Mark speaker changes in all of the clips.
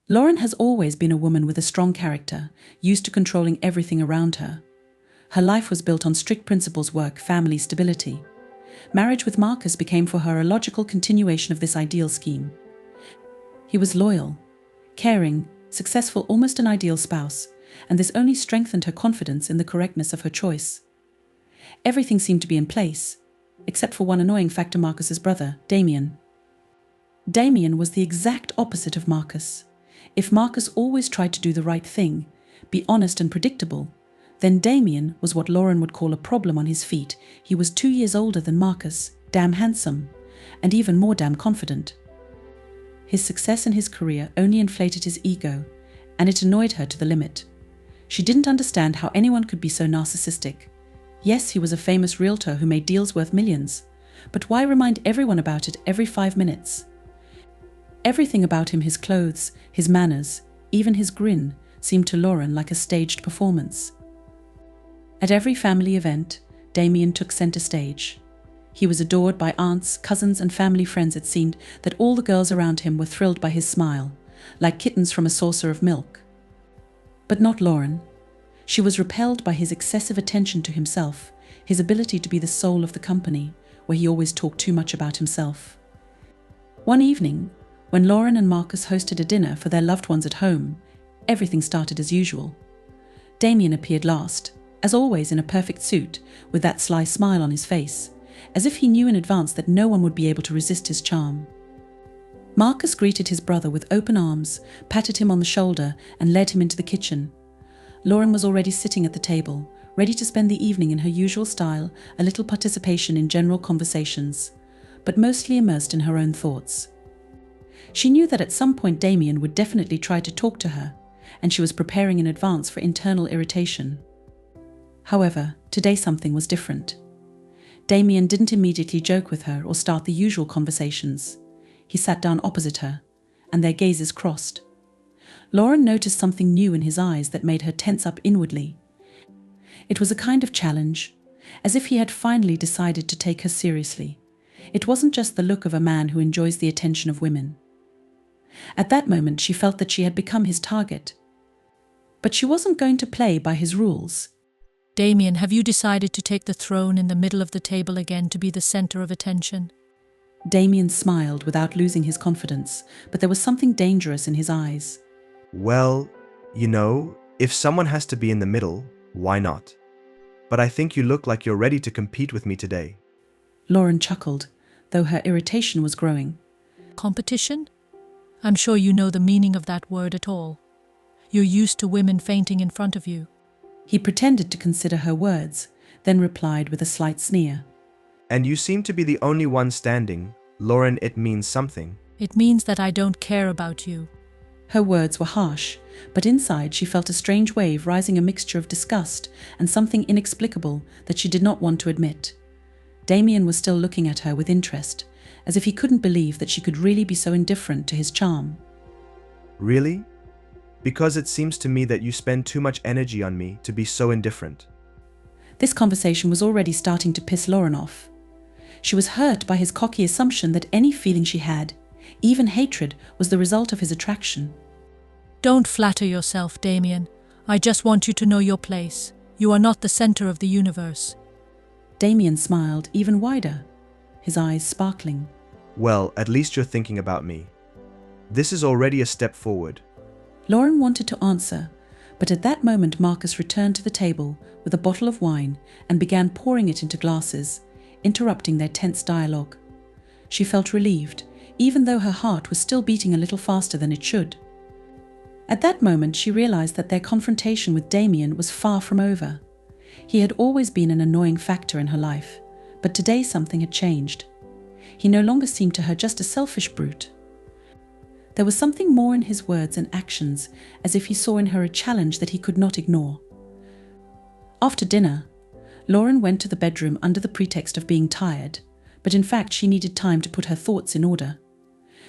Speaker 1: Lauren has always been a woman with a strong character, used to controlling everything around her. Her life was built on strict principles: work, family, stability. Marriage with Marcus became for her a logical continuation of this ideal scheme. He was loyal, caring, successful, almost an ideal spouse, and this only strengthened her confidence in the correctness of her choice. Everything seemed to be in place, except for one annoying factor: Marcus's brother, Damien. Damien was the exact opposite of Marcus. If Marcus always tried to do the right thing, be honest and predictable, then Damien was what Lauren would call a problem on his feet. He was 2 years older than Marcus, damn handsome, and even more damn confident. His success in his career only inflated his ego, and it annoyed her to the limit. She didn't understand how anyone could be so narcissistic. Yes, he was a famous realtor who made deals worth millions, but why remind everyone about it every 5 minutes? Everything about him, his clothes, his manners, even his grin, seemed to Lauren like a staged performance. At every family event, Damien took center stage. He was adored by aunts, cousins, and family friends. It seemed that all the girls around him were thrilled by his smile, like kittens from a saucer of milk. But not Lauren. She was repelled by his excessive attention to himself, his ability to be the soul of the company, where he always talked too much about himself. One evening, when Lauren and Marcus hosted a dinner for their loved ones at home, everything started as usual. Damien appeared last, as always in a perfect suit, with that sly smile on his face, as if he knew in advance that no one would be able to resist his charm. Marcus greeted his brother with open arms, patted him on the shoulder, and led him into the kitchen. Lauren was already sitting at the table, ready to spend the evening in her usual style, a little participation in general conversations, but mostly immersed in her own thoughts. She knew that at some point Damien would definitely try to talk to her, and she was preparing in advance for internal irritation. However, today something was different. Damien didn't immediately joke with her or start the usual conversations. He sat down opposite her, and their gazes crossed. Lauren noticed something new in his eyes that made her tense up inwardly. It was a kind of challenge, as if he had finally decided to take her seriously. It wasn't just the look of a man who enjoys the attention of women. At that moment, she felt that she had become his target. But she wasn't going to play by his rules.
Speaker 2: Damien, have you decided to take the throne in the middle of the table again to be the center of attention?
Speaker 1: Damien smiled without losing his confidence, but there was something dangerous in his eyes.
Speaker 3: Well, if someone has to be in the middle, why not? But I think you look like you're ready to compete with me today.
Speaker 1: Lauren chuckled, though her irritation was growing.
Speaker 2: Competition? I'm sure you know the meaning of that word at all. You're used to women fainting in front of you.
Speaker 1: He pretended to consider her words, then replied with a slight sneer.
Speaker 3: And you seem to be the only one standing. Lauren, it means something.
Speaker 2: It means that I don't care about you.
Speaker 1: Her words were harsh, but inside she felt a strange wave rising, a mixture of disgust and something inexplicable that she did not want to admit. Damien was still looking at her with interest, as if he couldn't believe that she could really be so indifferent to his charm.
Speaker 3: Really? Because it seems to me that you spend too much energy on me to be so indifferent.
Speaker 1: This conversation was already starting to piss Lauren off. She was hurt by his cocky assumption that any feeling she had, even hatred, was the result of his attraction.
Speaker 2: Don't flatter yourself, Damien. I just want you to know your place. You are not the center of the universe.
Speaker 1: Damien smiled even wider, his eyes sparkling.
Speaker 3: Well, at least you're thinking about me. This is already a step forward.
Speaker 1: Lauren wanted to answer, but at that moment Marcus returned to the table with a bottle of wine and began pouring it into glasses, interrupting their tense dialogue. She felt relieved, even though her heart was still beating a little faster than it should. At that moment she realized that their confrontation with Damien was far from over. He had always been an annoying factor in her life, but today something had changed. He no longer seemed to her just a selfish brute. There was something more in his words and actions, as if he saw in her a challenge that he could not ignore. After dinner, Lauren went to the bedroom under the pretext of being tired, but in fact she needed time to put her thoughts in order.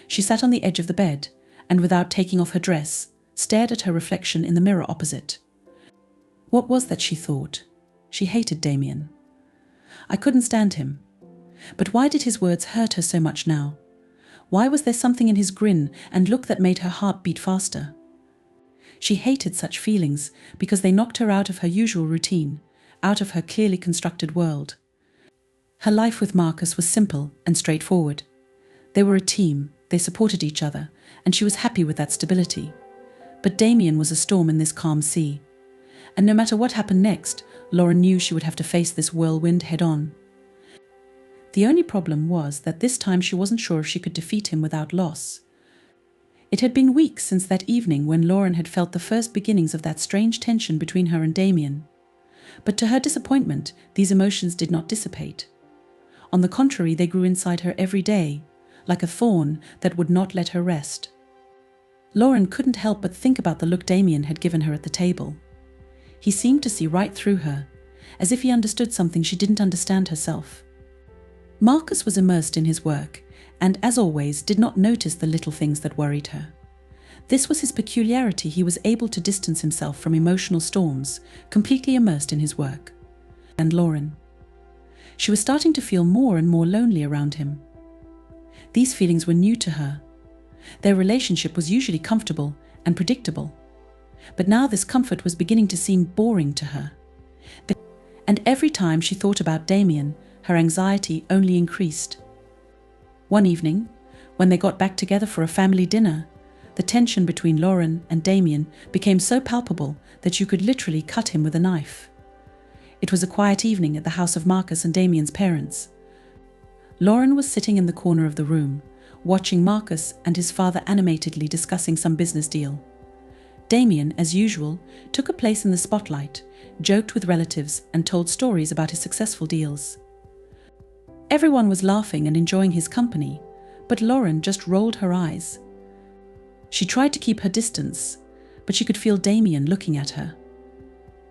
Speaker 1: She sat on the edge of the bed, and without taking off her dress, stared at her reflection in the mirror opposite. What was that she thought? She hated Damien. I couldn't stand him. But why did his words hurt her so much now? Why was there something in his grin and look that made her heart beat faster? She hated such feelings because they knocked her out of her usual routine, out of her clearly constructed world. Her life with Marcus was simple and straightforward. They were a team, they supported each other, and she was happy with that stability. But Damien was a storm in this calm sea. And no matter what happened next, Lauren knew she would have to face this whirlwind head-on. The only problem was that this time she wasn't sure if she could defeat him without loss. It had been weeks since that evening when Lauren had felt the first beginnings of that strange tension between her and Damien. But to her disappointment, these emotions did not dissipate. On the contrary, they grew inside her every day, like a thorn that would not let her rest. Lauren couldn't help but think about the look Damien had given her at the table. He seemed to see right through her, as if he understood something she didn't understand herself. Marcus was immersed in his work, and as always did not notice the little things that worried her. This was his peculiarity. He was able to distance himself from emotional storms, completely immersed in his work. And Lauren. She was starting to feel more and more lonely around him. These feelings were new to her. Their relationship was usually comfortable and predictable. But now this comfort was beginning to seem boring to her. And every time she thought about Damien, her anxiety only increased. One evening, when they got back together for a family dinner, the tension between Lauren and Damien became so palpable that you could literally cut him with a knife. It was a quiet evening at the house of Marcus and Damien's parents. Lauren was sitting in the corner of the room, watching Marcus and his father animatedly discussing some business deal. Damien, as usual, took a place in the spotlight, joked with relatives, and told stories about his successful deals. Everyone was laughing and enjoying his company, but Lauren just rolled her eyes. She tried to keep her distance, but she could feel Damien looking at her.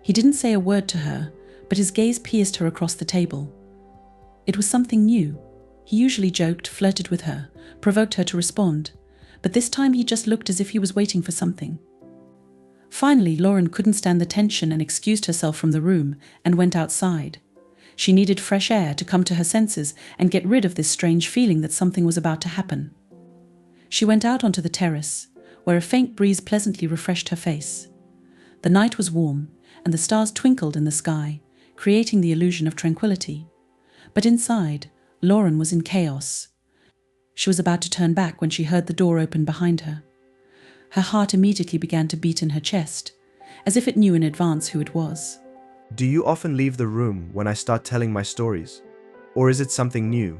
Speaker 1: He didn't say a word to her, but his gaze pierced her across the table. It was something new. He usually joked, flirted with her, provoked her to respond, but this time he just looked as if he was waiting for something. Finally, Lauren couldn't stand the tension and excused herself from the room and went outside. She needed fresh air to come to her senses and get rid of this strange feeling that something was about to happen. She went out onto the terrace, where a faint breeze pleasantly refreshed her face. The night was warm, and the stars twinkled in the sky, creating the illusion of tranquility. But inside, Lauren was in chaos. She was about to turn back when she heard the door open behind her. Her heart immediately began to beat in her chest, as if it knew in advance who it was.
Speaker 3: Do you often leave the room when I start telling my stories? Or is it something new?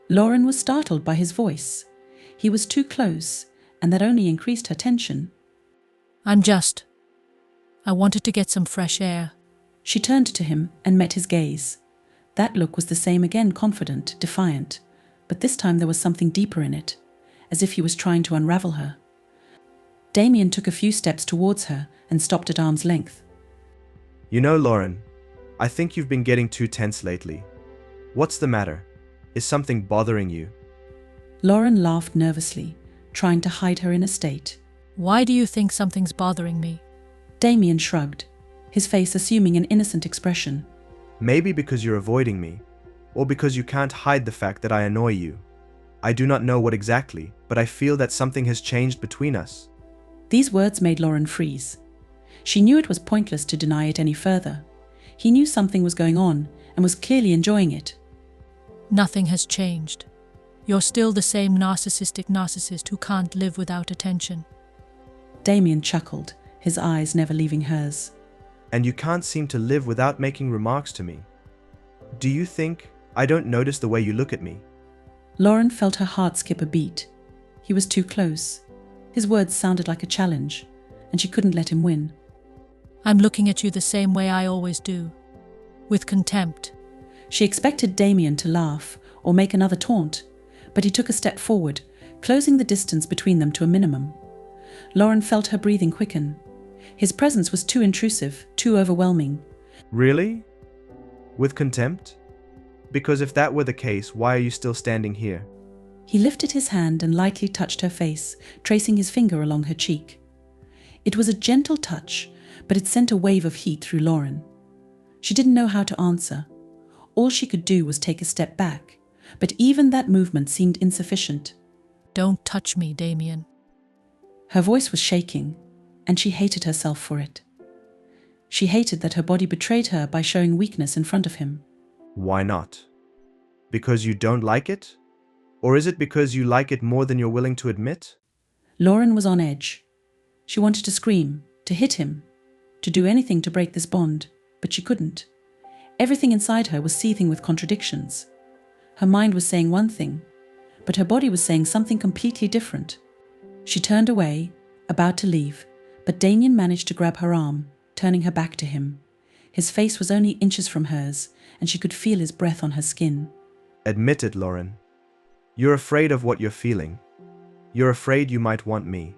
Speaker 1: Lauren was startled by his voice. He was too close, and that only increased her tension.
Speaker 2: I wanted to get some fresh air.
Speaker 1: She turned to him and met his gaze. That look was the same again, confident, defiant, but this time there was something deeper in it, as if he was trying to unravel her. Damien took a few steps towards her and stopped at arm's length.
Speaker 3: You know, Lauren, I think you've been getting too tense lately. What's the matter? Is something bothering you?
Speaker 1: Lauren laughed nervously, trying to hide her inner state.
Speaker 2: Why do you think something's bothering me?
Speaker 1: Damien shrugged, his face assuming an innocent expression.
Speaker 3: Maybe because you're avoiding me, or because you can't hide the fact that I annoy you. I do not know what exactly, but I feel that something has changed between us.
Speaker 1: These words made Lauren freeze. She knew it was pointless to deny it any further. He knew something was going on and was clearly enjoying it.
Speaker 2: Nothing has changed. You're still the same narcissistic narcissist who can't live without attention.
Speaker 1: Damien chuckled, his eyes never leaving hers.
Speaker 3: And you can't seem to live without making remarks to me. Do you think I don't notice the way you look at me?
Speaker 1: Lauren felt her heart skip a beat. He was too close. His words sounded like a challenge, and she couldn't let him win.
Speaker 2: I'm looking at you the same way I always do, with contempt.
Speaker 1: She expected Damien to laugh or make another taunt, but he took a step forward, closing the distance between them to a minimum. Lauren felt her breathing quicken. His presence was too intrusive, too overwhelming.
Speaker 3: Really? With contempt? Because if that were the case, why are you still standing here?
Speaker 1: He lifted his hand and lightly touched her face, tracing his finger along her cheek. It was a gentle touch, but it sent a wave of heat through Lauren. She didn't know how to answer. All she could do was take a step back, but even that movement seemed insufficient.
Speaker 2: Don't touch me, Damien.
Speaker 1: Her voice was shaking, and she hated herself for it. She hated that her body betrayed her by showing weakness in front of him.
Speaker 3: Why not? Because you don't like it? Or is it because you like it more than you're willing to admit?
Speaker 1: Lauren was on edge. She wanted to scream, to hit him, to do anything to break this bond, but she couldn't. Everything inside her was seething with contradictions. Her mind was saying one thing, but her body was saying something completely different. She turned away, about to leave, but Damien managed to grab her arm, turning her back to him. His face was only inches from hers, and she could feel his breath on her skin.
Speaker 3: Admit it, Lauren. You're afraid of what you're feeling. You're afraid you might want me.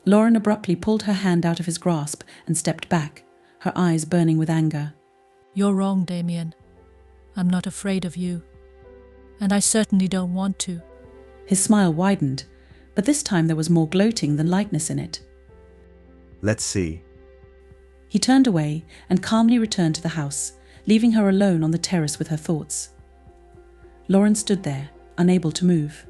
Speaker 1: Lauren abruptly pulled her hand out of his grasp and stepped back, her eyes burning with anger.
Speaker 2: You're wrong, Damien. I'm not afraid of you. And I certainly don't want to.
Speaker 1: His smile widened, but this time there was more gloating than lightness in it.
Speaker 3: Let's see.
Speaker 1: He turned away and calmly returned to the house, leaving her alone on the terrace with her thoughts. Lauren stood there, unable to move.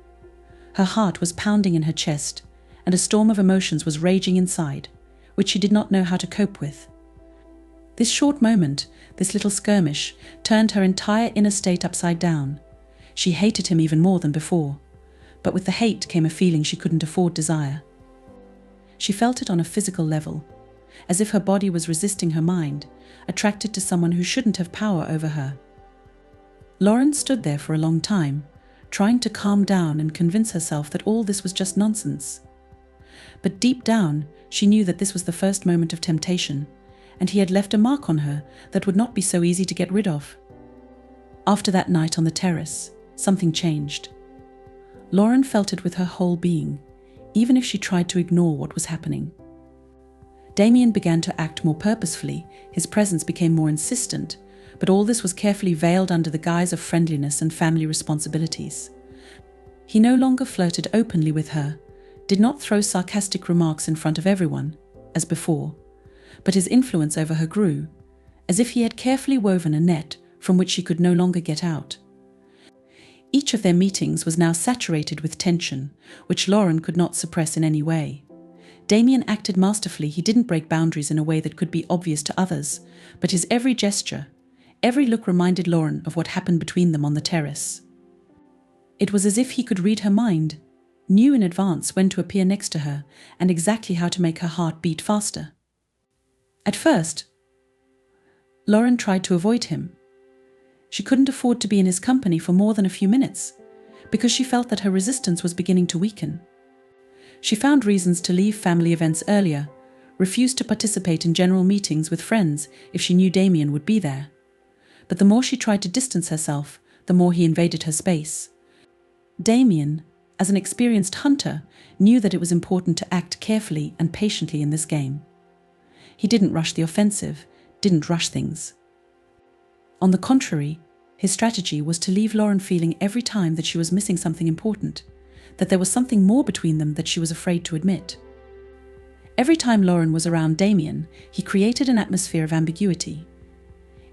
Speaker 1: Her heart was pounding in her chest, and a storm of emotions was raging inside, which she did not know how to cope with. This short moment, this little skirmish, turned her entire inner state upside down. She hated him even more than before, but with the hate came a feeling she couldn't afford desire. She felt it on a physical level, as if her body was resisting her mind, attracted to someone who shouldn't have power over her. Lauren stood there for a long time, trying to calm down and convince herself that all this was just nonsense. But deep down, she knew that this was the first moment of temptation, and he had left a mark on her that would not be so easy to get rid of. After that night on the terrace, something changed. Lauren felt it with her whole being, even if she tried to ignore what was happening. Damien began to act more purposefully, his presence became more insistent, but all this was carefully veiled under the guise of friendliness and family responsibilities. He no longer flirted openly with her, did not throw sarcastic remarks in front of everyone, as before, but his influence over her grew, as if he had carefully woven a net from which she could no longer get out. Each of their meetings was now saturated with tension, which Lauren could not suppress in any way. Damien acted masterfully. He didn't break boundaries in a way that could be obvious to others, but his every gesture, every look reminded Lauren of what happened between them on the terrace. It was as if he could read her mind, knew in advance when to appear next to her and exactly how to make her heart beat faster. At first, Lauren tried to avoid him. She couldn't afford to be in his company for more than a few minutes, because she felt that her resistance was beginning to weaken. She found reasons to leave family events earlier, refused to participate in general meetings with friends if she knew Damien would be there. But the more she tried to distance herself, the more he invaded her space. Damien, as an experienced hunter, knew that it was important to act carefully and patiently in this game. He didn't rush the offensive, didn't rush things. On the contrary, his strategy was to leave Lauren feeling every time that she was missing something important, that there was something more between them that she was afraid to admit. Every time Lauren was around Damien, he created an atmosphere of ambiguity.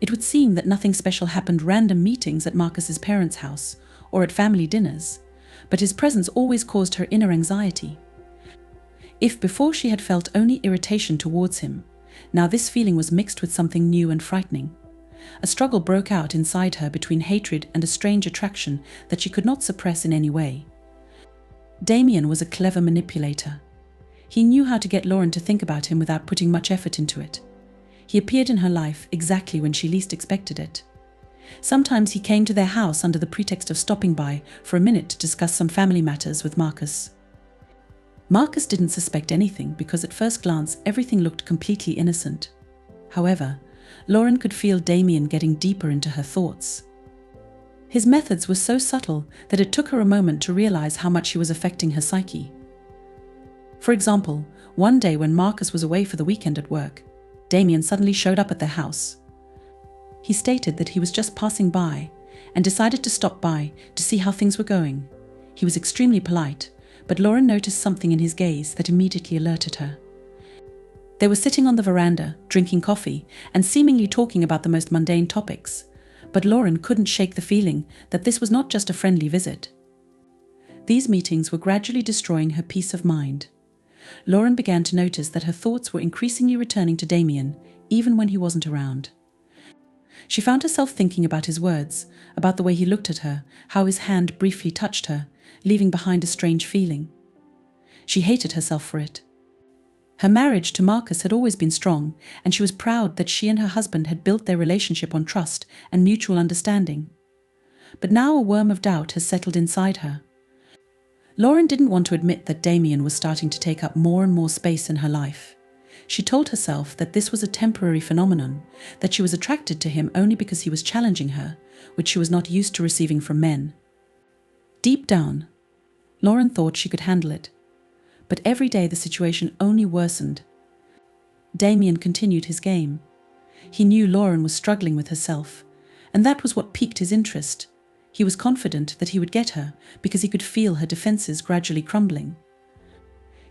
Speaker 1: It would seem that nothing special happened random meetings at Marcus's parents' house or at family dinners, but his presence always caused her inner anxiety. If before she had felt only irritation towards him, now this feeling was mixed with something new and frightening. A struggle broke out inside her between hatred and a strange attraction that she could not suppress in any way. Damien was a clever manipulator. He knew how to get Lauren to think about him without putting much effort into it. He appeared in her life exactly when she least expected it. Sometimes he came to their house under the pretext of stopping by for a minute to discuss some family matters with Marcus. Marcus didn't suspect anything because at first glance everything looked completely innocent. However, Lauren could feel Damien getting deeper into her thoughts. His methods were so subtle that it took her a moment to realize how much he was affecting her psyche. For example, one day when Marcus was away for the weekend at work, Damien suddenly showed up at their house. He stated that he was just passing by and decided to stop by to see how things were going. He was extremely polite, but Lauren noticed something in his gaze that immediately alerted her. They were sitting on the veranda, drinking coffee, and seemingly talking about the most mundane topics, but Lauren couldn't shake the feeling that this was not just a friendly visit. These meetings were gradually destroying her peace of mind. Lauren began to notice that her thoughts were increasingly returning to Damien, even when he wasn't around. She found herself thinking about his words, about the way he looked at her, how his hand briefly touched her, leaving behind a strange feeling. She hated herself for it. Her marriage to Marcus had always been strong, and she was proud that she and her husband had built their relationship on trust and mutual understanding. But now a worm of doubt has settled inside her. Lauren didn't want to admit that Damien was starting to take up more and more space in her life. She told herself that this was a temporary phenomenon, that she was attracted to him only because he was challenging her, which she was not used to receiving from men. Deep down, Lauren thought she could handle it. But every day the situation only worsened. Damien continued his game. He knew Lauren was struggling with herself, and that was what piqued his interest. He was confident that he would get her because he could feel her defenses gradually crumbling.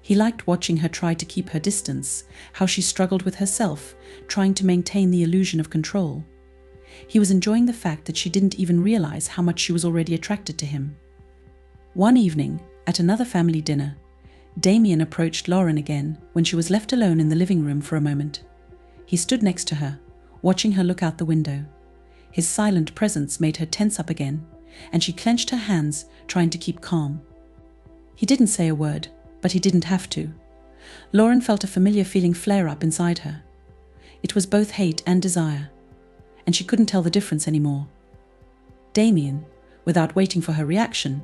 Speaker 1: He liked watching her try to keep her distance, how she struggled with herself, trying to maintain the illusion of control. He was enjoying the fact that she didn't even realize how much she was already attracted to him. One evening, at another family dinner, Damien approached Lauren again when she was left alone in the living room for a moment. He stood next to her, watching her look out the window. His silent presence made her tense up again, and she clenched her hands, trying to keep calm. He didn't say a word, but he didn't have to. Lauren felt a familiar feeling flare up inside her. It was both hate and desire, and she couldn't tell the difference anymore. Damien, without waiting for her reaction,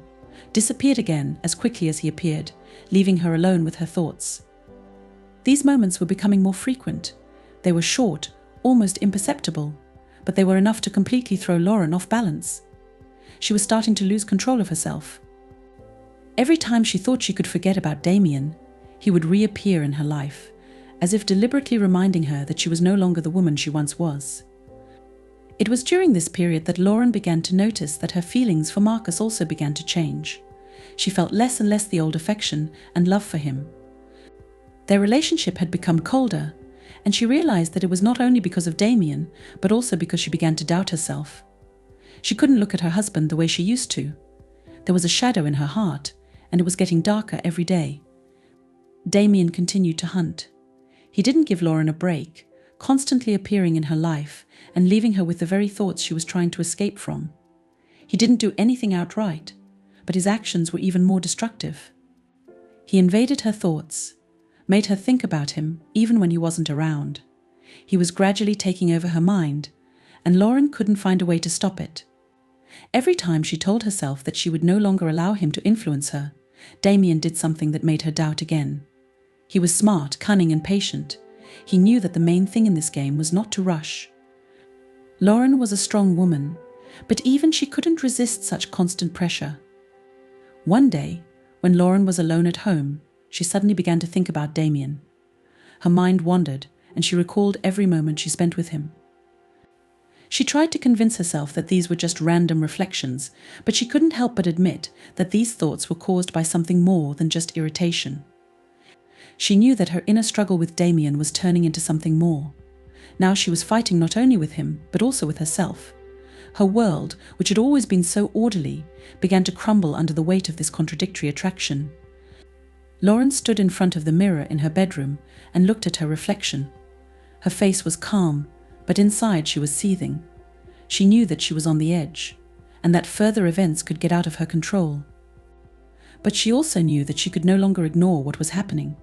Speaker 1: disappeared again as quickly as he appeared, leaving her alone with her thoughts. These moments were becoming more frequent. They were short, almost imperceptible, but they were enough to completely throw Lauren off balance. She was starting to lose control of herself. Every time she thought she could forget about Damien, he would reappear in her life, as if deliberately reminding her that she was no longer the woman she once was. It was during this period that Lauren began to notice that her feelings for Marcus also began to change. She felt less and less the old affection and love for him. Their relationship had become colder, and she realized that it was not only because of Damien, but also because she began to doubt herself. She couldn't look at her husband the way she used to. There was a shadow in her heart, and it was getting darker every day. Damien continued to hunt. He didn't give Lauren a break, constantly appearing in her life and leaving her with the very thoughts she was trying to escape from. He didn't do anything outright, but his actions were even more destructive. He invaded her thoughts, made her think about him even when he wasn't around. He was gradually taking over her mind, and Lauren couldn't find a way to stop it. Every time she told herself that she would no longer allow him to influence her, Damien did something that made her doubt again. He was smart, cunning, and patient. He knew that the main thing in this game was not to rush. Lauren was a strong woman, but even she couldn't resist such constant pressure. One day, when Lauren was alone at home, she suddenly began to think about Damien. Her mind wandered, and she recalled every moment she spent with him. She tried to convince herself that these were just random reflections, but she couldn't help but admit that these thoughts were caused by something more than just irritation. She knew that her inner struggle with Damien was turning into something more. Now she was fighting not only with him, but also with herself. Her world, which had always been so orderly, began to crumble under the weight of this contradictory attraction. Lauren stood in front of the mirror in her bedroom and looked at her reflection. Her face was calm, but inside she was seething. She knew that she was on the edge, and that further events could get out of her control. But she also knew that she could no longer ignore what was happening.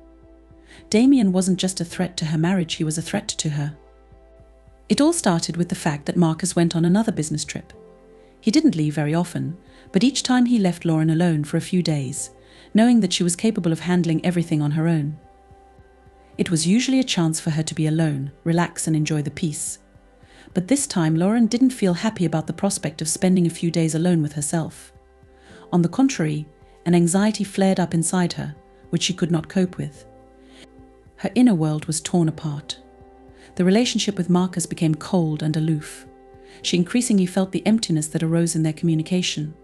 Speaker 1: Damien wasn't just a threat to her marriage, he was a threat to her. It all started with the fact that Marcus went on another business trip. He didn't leave very often, but each time he left Lauren alone for a few days, knowing that she was capable of handling everything on her own. It was usually a chance for her to be alone, relax and enjoy the peace. But this time Lauren didn't feel happy about the prospect of spending a few days alone with herself. On the contrary, an anxiety flared up inside her, which she could not cope with. Her inner world was torn apart. The relationship with Marcus became cold and aloof. She increasingly felt the emptiness that arose in their communication.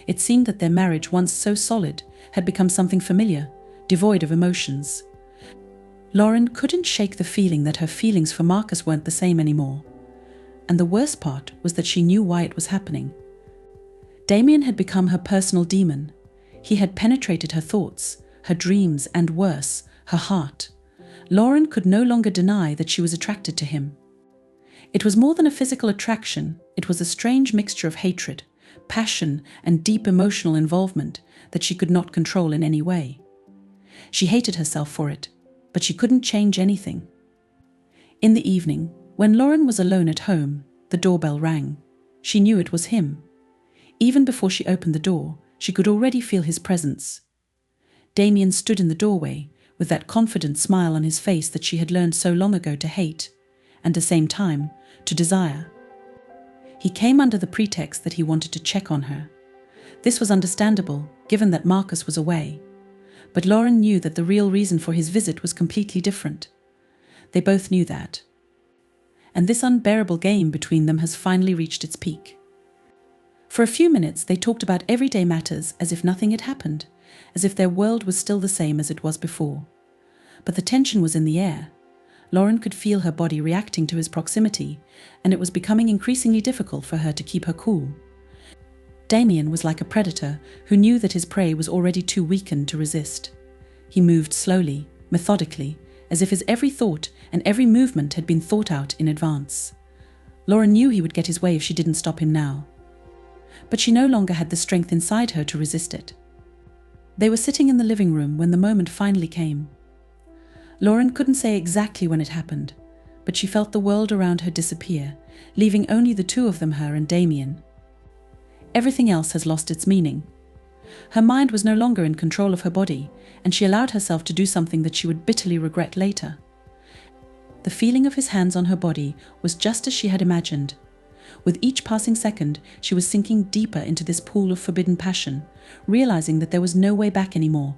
Speaker 1: It seemed that their marriage, once so solid, had become something familiar, devoid of emotions. Lauren couldn't shake the feeling that her feelings for Marcus weren't the same anymore. And the worst part was that she knew why it was happening. Damien had become her personal demon. He had penetrated her thoughts, her dreams, and worse, her heart. Lauren could no longer deny that she was attracted to him. It was more than a physical attraction, it was a strange mixture of hatred, passion, and deep emotional involvement that she could not control in any way. She hated herself for it, but she couldn't change anything. In the evening, when Lauren was alone at home, the doorbell rang. She knew it was him. Even before she opened the door, she could already feel his presence. Damien stood in the doorway, with that confident smile on his face that she had learned so long ago to hate, and at the same time, to desire. He came under the pretext that he wanted to check on her. This was understandable, given that Marcus was away. But Lauren knew that the real reason for his visit was completely different. They both knew that. And this unbearable game between them has finally reached its peak. For a few minutes they talked about everyday matters as if nothing had happened, as if their world was still the same as it was before. But the tension was in the air. Lauren could feel her body reacting to his proximity, and it was becoming increasingly difficult for her to keep her cool. Damien was like a predator who knew that his prey was already too weakened to resist. He moved slowly, methodically, as if his every thought and every movement had been thought out in advance. Lauren knew he would get his way if she didn't stop him now. But she no longer had the strength inside her to resist it. They were sitting in the living room when the moment finally came. Lauren couldn't say exactly when it happened, but she felt the world around her disappear, leaving only the two of them, her and Damien. Everything else has lost its meaning. Her mind was no longer in control of her body, and she allowed herself to do something that she would bitterly regret later. The feeling of his hands on her body was just as she had imagined. With each passing second, she was sinking deeper into this pool of forbidden passion, realizing that there was no way back anymore.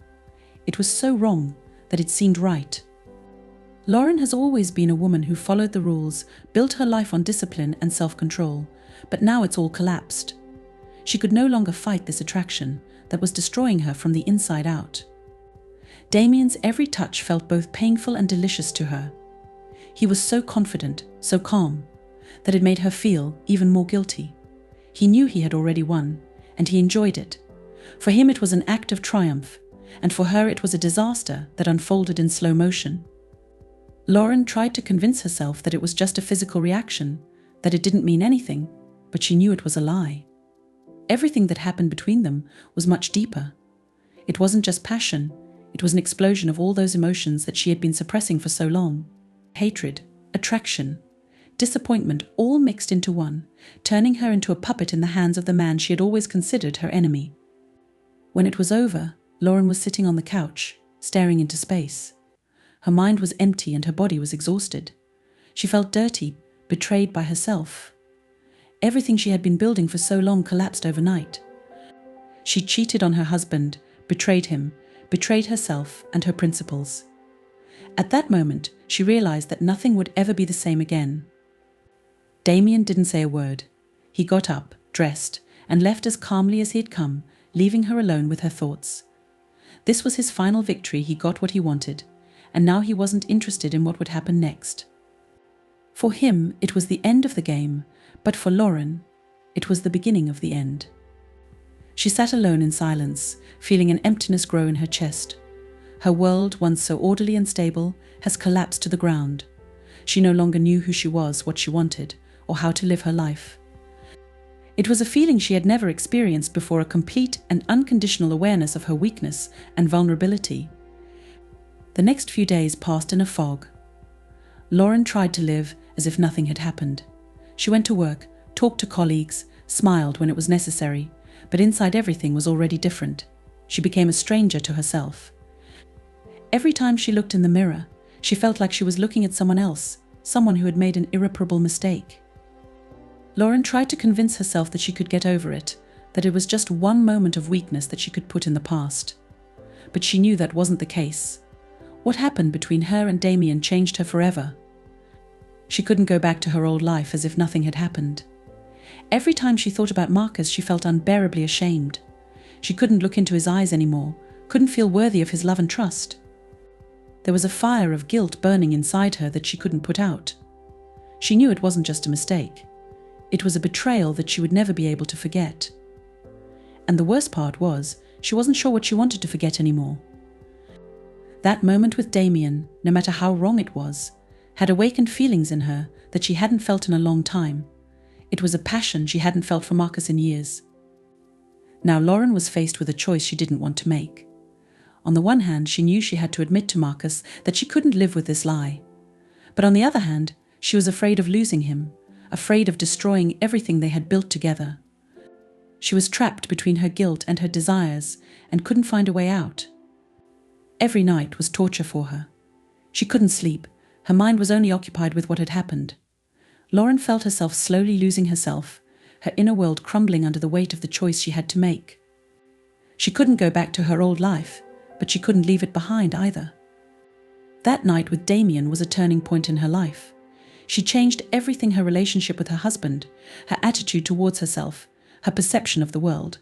Speaker 1: It was so wrong that it seemed right. Lauren has always been a woman who followed the rules, built her life on discipline and self-control, but now it's all collapsed. She could no longer fight this attraction that was destroying her from the inside out. Damien's every touch felt both painful and delicious to her. He was so confident, so calm, that it made her feel even more guilty. He knew he had already won, and he enjoyed it. For him it was an act of triumph, and for her it was a disaster that unfolded in slow motion. Lauren tried to convince herself that it was just a physical reaction, that it didn't mean anything, but she knew it was a lie. Everything that happened between them was much deeper. It wasn't just passion, it was an explosion of all those emotions that she had been suppressing for so long. Hatred, attraction, disappointment, all mixed into one, turning her into a puppet in the hands of the man she had always considered her enemy. When it was over, Lauren was sitting on the couch, staring into space. Her mind was empty and her body was exhausted. She felt dirty, betrayed by herself. Everything she had been building for so long collapsed overnight. She cheated on her husband, betrayed him, betrayed herself and her principles. At that moment, she realized that nothing would ever be the same again. Damien didn't say a word. He got up, dressed, and left as calmly as he had come, leaving her alone with her thoughts. This was his final victory. He got what he wanted, and now he wasn't interested in what would happen next. For him, it was the end of the game, but for Lauren, it was the beginning of the end. She sat alone in silence, feeling an emptiness grow in her chest. Her world, once so orderly and stable, has collapsed to the ground. She no longer knew who she was, what she wanted, or how to live her life. It was a feeling she had never experienced before, a complete and unconditional awareness of her weakness and vulnerability. The next few days passed in a fog. Lauren tried to live as if nothing had happened. She went to work, talked to colleagues, smiled when it was necessary, but inside everything was already different. She became a stranger to herself. Every time she looked in the mirror, she felt like she was looking at someone else, someone who had made an irreparable mistake. Lauren tried to convince herself that she could get over it, that it was just one moment of weakness that she could put in the past. But she knew that wasn't the case. What happened between her and Damien changed her forever. She couldn't go back to her old life as if nothing had happened. Every time she thought about Marcus, she felt unbearably ashamed. She couldn't look into his eyes anymore, couldn't feel worthy of his love and trust. There was a fire of guilt burning inside her that she couldn't put out. She knew it wasn't just a mistake. It was a betrayal that she would never be able to forget. And the worst part was, She wasn't sure what she wanted to forget anymore. That moment with Damien, no matter how wrong it was, had awakened feelings in her that she hadn't felt in a long time. It was a passion she hadn't felt for Marcus in years. Now Lauren was faced with a choice she didn't want to make. On the one hand, she knew she had to admit to Marcus that she couldn't live with this lie. But on the other hand, she was afraid of losing him, afraid of destroying everything they had built together. She was trapped between her guilt and her desires and couldn't find a way out. Every night was torture for her. She couldn't sleep. Her mind was only occupied with what had happened. Lauren felt herself slowly losing herself, her inner world crumbling under the weight of the choice she had to make. She couldn't go back to her old life, but she couldn't leave it behind either. That night with Damien was a turning point in her life. She changed everything: her relationship with her husband, her attitude towards herself, her perception of the world.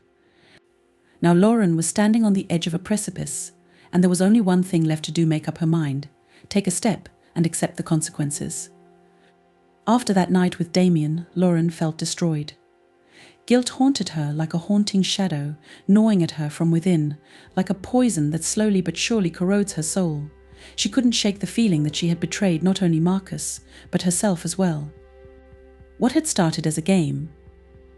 Speaker 1: Now Lauren was standing on the edge of a precipice, and there was only one thing left to do: make up her mind, take a step, and accept the consequences. After that night with Damien, Lauren felt destroyed. Guilt haunted her like a haunting shadow, gnawing at her from within, like a poison that slowly but surely corrodes her soul. She couldn't shake the feeling that she had betrayed not only Marcus, but herself as well. What had started as a game,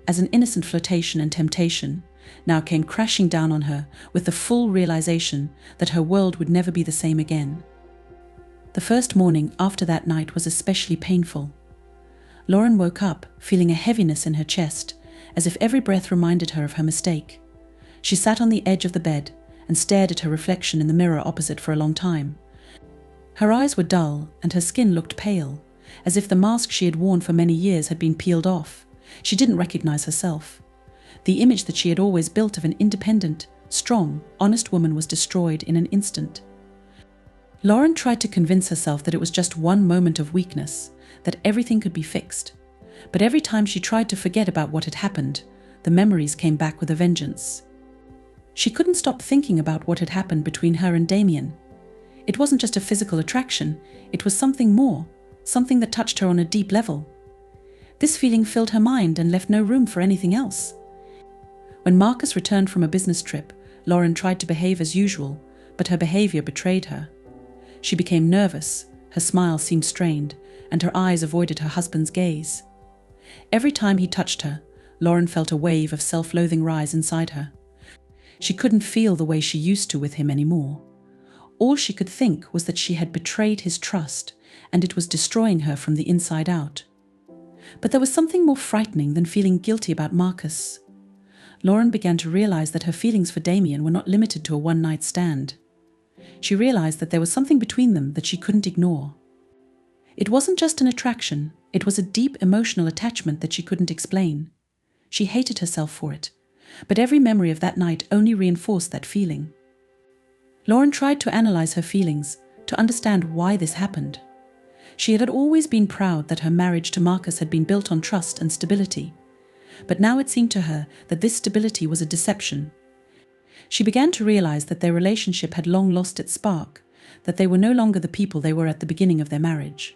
Speaker 1: as an innocent flirtation and temptation, now came crashing down on her with the full realization that her world would never be the same again. The first morning after that night was especially painful. Lauren woke up feeling a heaviness in her chest, as if every breath reminded her of her mistake. She sat on the edge of the bed and stared at her reflection in the mirror opposite for a long time. Her eyes were dull and her skin looked pale, as if the mask she had worn for many years had been peeled off. She didn't recognize herself. The image that she had always built of an independent, strong, honest woman was destroyed in an instant. Lauren tried to convince herself that it was just one moment of weakness, that everything could be fixed. But every time she tried to forget about what had happened, the memories came back with a vengeance. She couldn't stop thinking about what had happened between her and Damien. It wasn't just a physical attraction, it was something more, something that touched her on a deep level. This feeling filled her mind and left no room for anything else. When Marcus returned from a business trip, Lauren tried to behave as usual, but her behavior betrayed her. She became nervous, her smile seemed strained, and her eyes avoided her husband's gaze. Every time he touched her, Lauren felt a wave of self-loathing rise inside her. She couldn't feel the way she used to with him anymore. All she could think was that she had betrayed his trust, and it was destroying her from the inside out. But there was something more frightening than feeling guilty about Marcus. Lauren began to realize that her feelings for Damien were not limited to a one-night stand. She realized that there was something between them that she couldn't ignore. It wasn't just an attraction, it was a deep emotional attachment that she couldn't explain. She hated herself for it, but every memory of that night only reinforced that feeling. Lauren tried to analyze her feelings, to understand why this happened. She had always been proud that her marriage to Marcus had been built on trust and stability, but now it seemed to her that this stability was a deception. She began to realize that their relationship had long lost its spark, that they were no longer the people they were at the beginning of their marriage.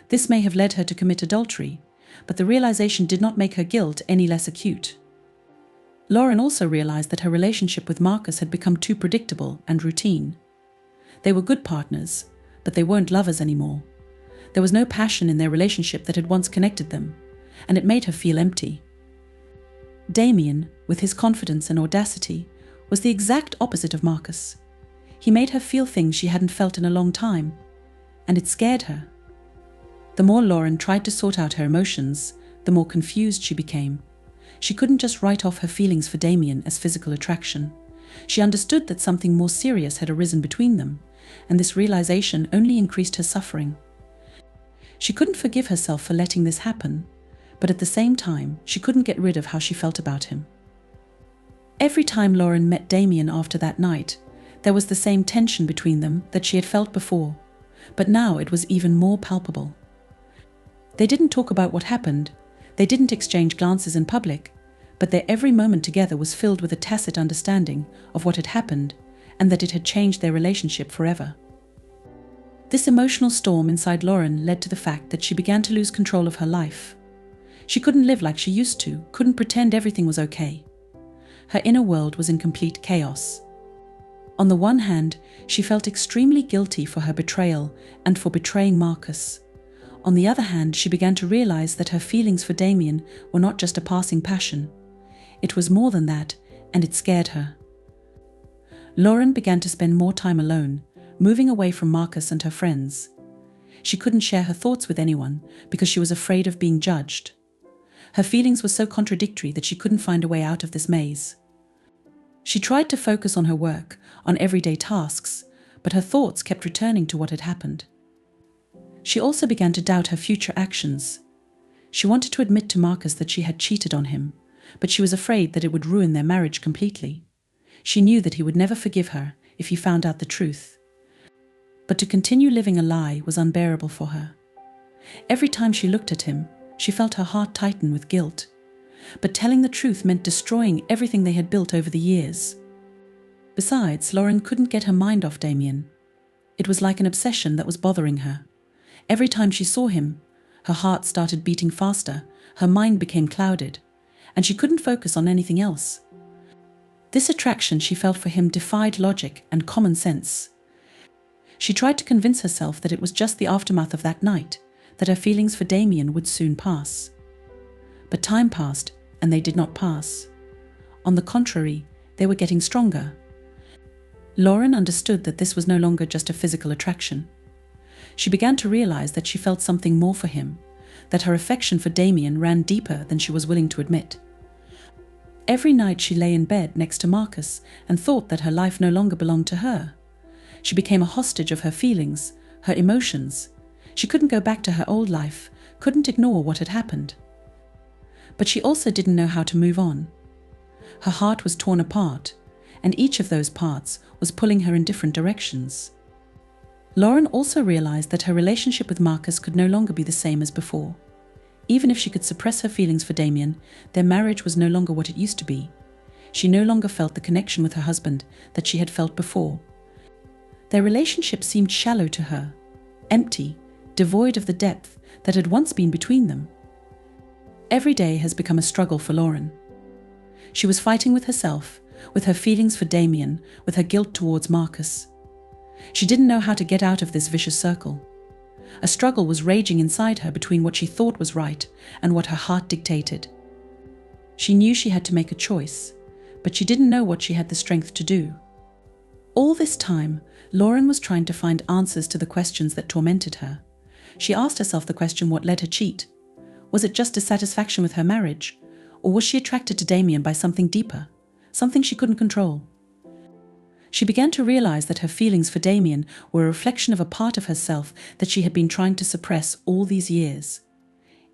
Speaker 1: This may have led her to commit adultery, but the realization did not make her guilt any less acute. Lauren also realized that her relationship with Marcus had become too predictable and routine. They were good partners, but they weren't lovers anymore. There was no passion in their relationship that had once connected them, and it made her feel empty. Damien, with his confidence and audacity, was the exact opposite of Marcus. He made her feel things she hadn't felt in a long time, and it scared her. The more Lauren tried to sort out her emotions, the more confused she became. She couldn't just write off her feelings for Damien as physical attraction. She understood that something more serious had arisen between them, and this realization only increased her suffering. She couldn't forgive herself for letting this happen, but at the same time, she couldn't get rid of how she felt about him. Every time Lauren met Damien after that night, there was the same tension between them that she had felt before, but now it was even more palpable. They didn't talk about what happened, they didn't exchange glances in public, but their every moment together was filled with a tacit understanding of what had happened and that it had changed their relationship forever. This emotional storm inside Lauren led to the fact that she began to lose control of her life. She couldn't live like she used to, couldn't pretend everything was okay. Her inner world was in complete chaos. On the one hand, she felt extremely guilty for her betrayal and for betraying Marcus. On the other hand, she began to realize that her feelings for Damien were not just a passing passion. It was more than that, and it scared her. Lauren began to spend more time alone, moving away from Marcus and her friends. She couldn't share her thoughts with anyone because she was afraid of being judged. Her feelings were so contradictory that she couldn't find a way out of this maze. She tried to focus on her work, on everyday tasks, but her thoughts kept returning to what had happened. She also began to doubt her future actions. She wanted to admit to Marcus that she had cheated on him, but she was afraid that it would ruin their marriage completely. She knew that he would never forgive her if he found out the truth. But to continue living a lie was unbearable for her. Every time she looked at him, she felt her heart tighten with guilt. But telling the truth meant destroying everything they had built over the years. Besides, Lauren couldn't get her mind off Damien. It was like an obsession that was bothering her. Every time she saw him, her heart started beating faster, her mind became clouded, and she couldn't focus on anything else. This attraction she felt for him defied logic and common sense. She tried to convince herself that it was just the aftermath of that night, that her feelings for Damien would soon pass. But time passed, and they did not pass. On the contrary, they were getting stronger. Lauren understood that this was no longer just a physical attraction. She began to realize that she felt something more for him, that her affection for Damien ran deeper than she was willing to admit. Every night she lay in bed next to Marcus and thought that her life no longer belonged to her. She became a hostage of her feelings, her emotions. She couldn't go back to her old life, couldn't ignore what had happened. But she also didn't know how to move on. Her heart was torn apart, and each of those parts was pulling her in different directions. Lauren also realized that her relationship with Marcus could no longer be the same as before. Even if she could suppress her feelings for Damien, their marriage was no longer what it used to be. She no longer felt the connection with her husband that she had felt before. Their relationship seemed shallow to her, empty, devoid of the depth that had once been between them. Every day has become a struggle for Lauren. She was fighting with herself, with her feelings for Damien, with her guilt towards Marcus. She didn't know how to get out of this vicious circle. A struggle was raging inside her between what she thought was right and what her heart dictated. She knew she had to make a choice, but she didn't know what she had the strength to do. All this time, Lauren was trying to find answers to the questions that tormented her. She asked herself the question, what led her cheat? Was it just dissatisfaction with her marriage? Or was she attracted to Damien by something deeper, something she couldn't control? She began to realize that her feelings for Damien were a reflection of a part of herself that she had been trying to suppress all these years.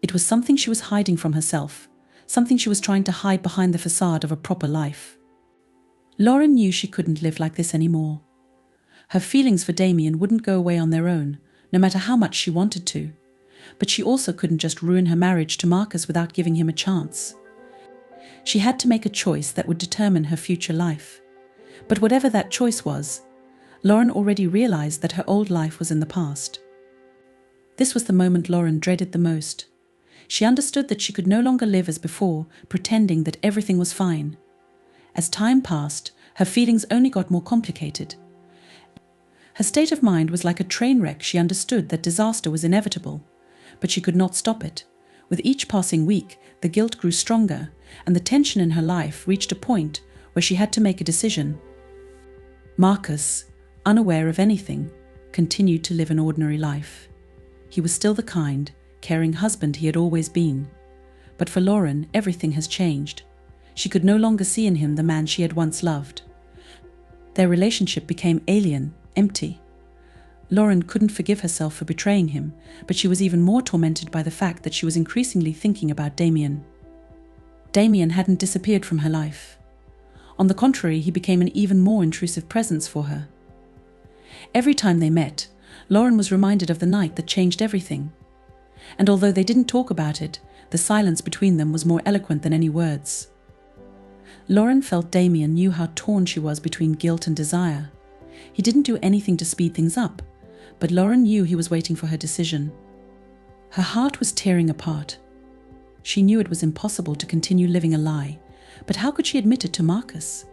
Speaker 1: It was something she was hiding from herself, something she was trying to hide behind the facade of a proper life. Lauren knew she couldn't live like this anymore. Her feelings for Damien wouldn't go away on their own, no matter how much she wanted to. But she also couldn't just ruin her marriage to Marcus without giving him a chance. She had to make a choice that would determine her future life. But whatever that choice was, Lauren already realized that her old life was in the past. This was the moment Lauren dreaded the most. She understood that she could no longer live as before, pretending that everything was fine. As time passed, her feelings only got more complicated. Her state of mind was like a train wreck. She understood that disaster was inevitable, but she could not stop it. With each passing week, the guilt grew stronger, and the tension in her life reached a point where she had to make a decision. Marcus, unaware of anything, continued to live an ordinary life. He was still the kind, caring husband he had always been. But for Lauren, everything has changed. She could no longer see in him the man she had once loved. Their relationship became alien, empty. Lauren couldn't forgive herself for betraying him, but she was even more tormented by the fact that she was increasingly thinking about Damien. Damien hadn't disappeared from her life. On the contrary, he became an even more intrusive presence for her. Every time they met, Lauren was reminded of the night that changed everything. And although they didn't talk about it, the silence between them was more eloquent than any words. Lauren felt Damien knew how torn she was between guilt and desire. He didn't do anything to speed things up, but Lauren knew he was waiting for her decision. Her heart was tearing apart. She knew it was impossible to continue living a lie, But how could she admit it to Marcus?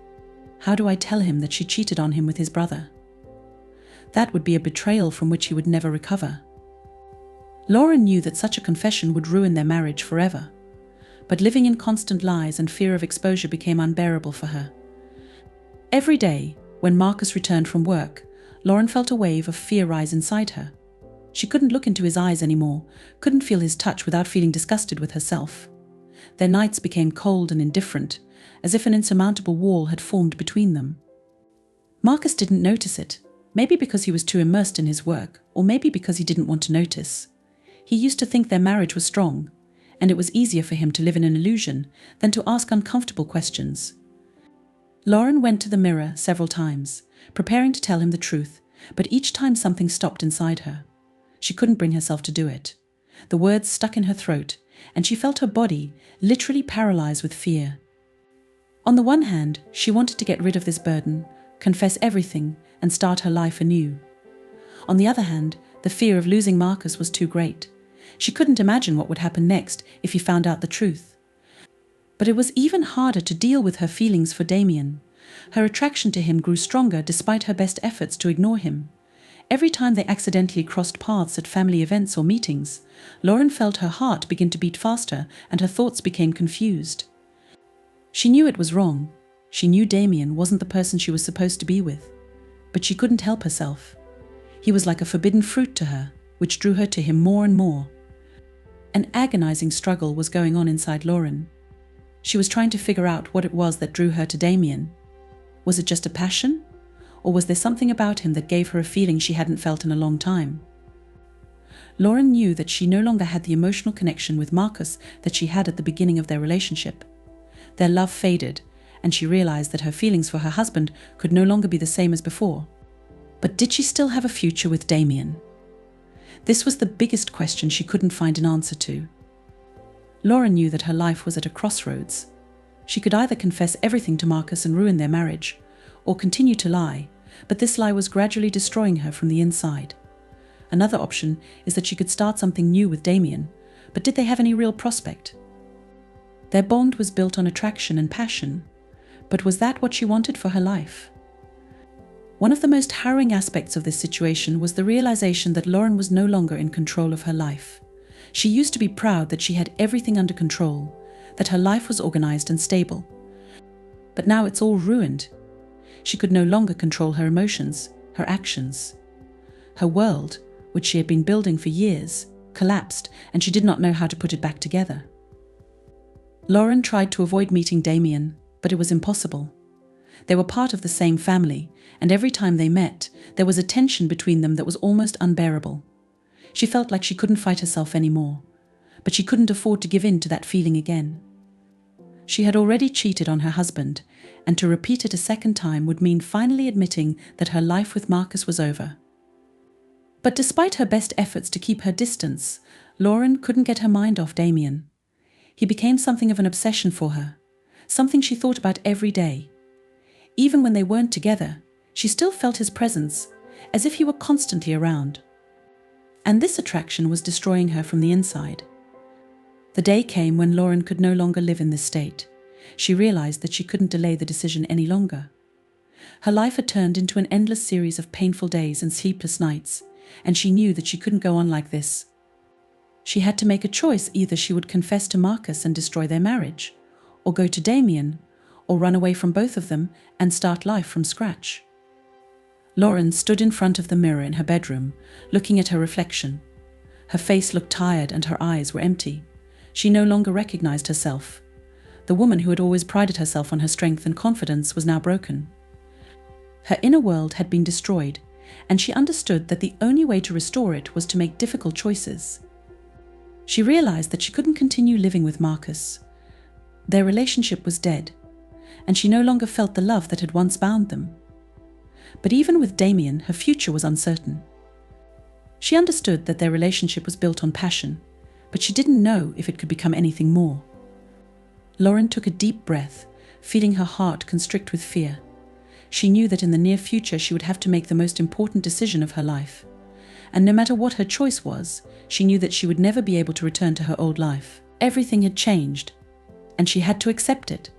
Speaker 1: How do I tell him that she cheated on him with his brother? That would be a betrayal from which he would never recover. Lauren knew that such a confession would ruin their marriage forever. But living in constant lies and fear of exposure became unbearable for her. Every day, when Marcus returned from work, Lauren felt a wave of fear rise inside her. She couldn't look into his eyes anymore, couldn't feel his touch without feeling disgusted with herself. Their nights became cold and indifferent, as if an insurmountable wall had formed between them. Marcus didn't notice it, maybe because he was too immersed in his work, or maybe because he didn't want to notice. He used to think their marriage was strong, and it was easier for him to live in an illusion than to ask uncomfortable questions. Lauren went to the mirror several times, preparing to tell him the truth, but each time something stopped inside her. She couldn't bring herself to do it. The words stuck in her throat, and she felt her body literally paralyzed with fear. On the one hand, she wanted to get rid of this burden, confess everything, and start her life anew. On the other hand, the fear of losing Marcus was too great. She couldn't imagine what would happen next if he found out the truth. But it was even harder to deal with her feelings for Damien. Her attraction to him grew stronger despite her best efforts to ignore him. Every time they accidentally crossed paths at family events or meetings, Lauren felt her heart begin to beat faster and her thoughts became confused. She knew it was wrong. She knew Damien wasn't the person she was supposed to be with. But she couldn't help herself. He was like a forbidden fruit to her, which drew her to him more and more. An agonizing struggle was going on inside Lauren. She was trying to figure out what it was that drew her to Damien. Was it just a passion? Or was there something about him that gave her a feeling she hadn't felt in a long time? Lauren knew that she no longer had the emotional connection with Marcus that she had at the beginning of their relationship. Their love faded, and she realized that her feelings for her husband could no longer be the same as before. But did she still have a future with Damien? This was the biggest question she couldn't find an answer to. Lauren knew that her life was at a crossroads. She could either confess everything to Marcus and ruin their marriage, or continue to lie, but this lie was gradually destroying her from the inside. Another option is that she could start something new with Damien, but did they have any real prospect? Their bond was built on attraction and passion, but was that what she wanted for her life? One of the most harrowing aspects of this situation was the realization that Lauren was no longer in control of her life. She used to be proud that she had everything under control, that her life was organized and stable. But now it's all ruined. She could no longer control her emotions, her actions. Her world, which she had been building for years, collapsed, and she did not know how to put it back together. Lauren tried to avoid meeting Damien, but it was impossible. They were part of the same family, and every time they met, there was a tension between them that was almost unbearable. She felt like she couldn't fight herself anymore, but she couldn't afford to give in to that feeling again. She had already cheated on her husband, and to repeat it a second time would mean finally admitting that her life with Marcus was over. But despite her best efforts to keep her distance, Lauren couldn't get her mind off Damien. He became something of an obsession for her, something she thought about every day. Even when they weren't together, she still felt his presence, as if he were constantly around. And this attraction was destroying her from the inside. The day came when Lauren could no longer live in this state. She realized that she couldn't delay the decision any longer. Her life had turned into an endless series of painful days and sleepless nights, and she knew that she couldn't go on like this. She had to make a choice: either she would confess to Marcus and destroy their marriage, or go to Damien, or run away from both of them and start life from scratch. Lauren stood in front of the mirror in her bedroom, looking at her reflection. Her face looked tired and her eyes were empty. She no longer recognized herself. The woman who had always prided herself on her strength and confidence was now broken. Her inner world had been destroyed, and she understood that the only way to restore it was to make difficult choices. She realized that she couldn't continue living with Marcus. Their relationship was dead, and she no longer felt the love that had once bound them. But even with Damien, her future was uncertain. She understood that their relationship was built on passion, but she didn't know if it could become anything more. Lauren took a deep breath, feeling her heart constrict with fear. She knew that in the near future she would have to make the most important decision of her life. And no matter what her choice was, she knew that she would never be able to return to her old life. Everything had changed, and she had to accept it.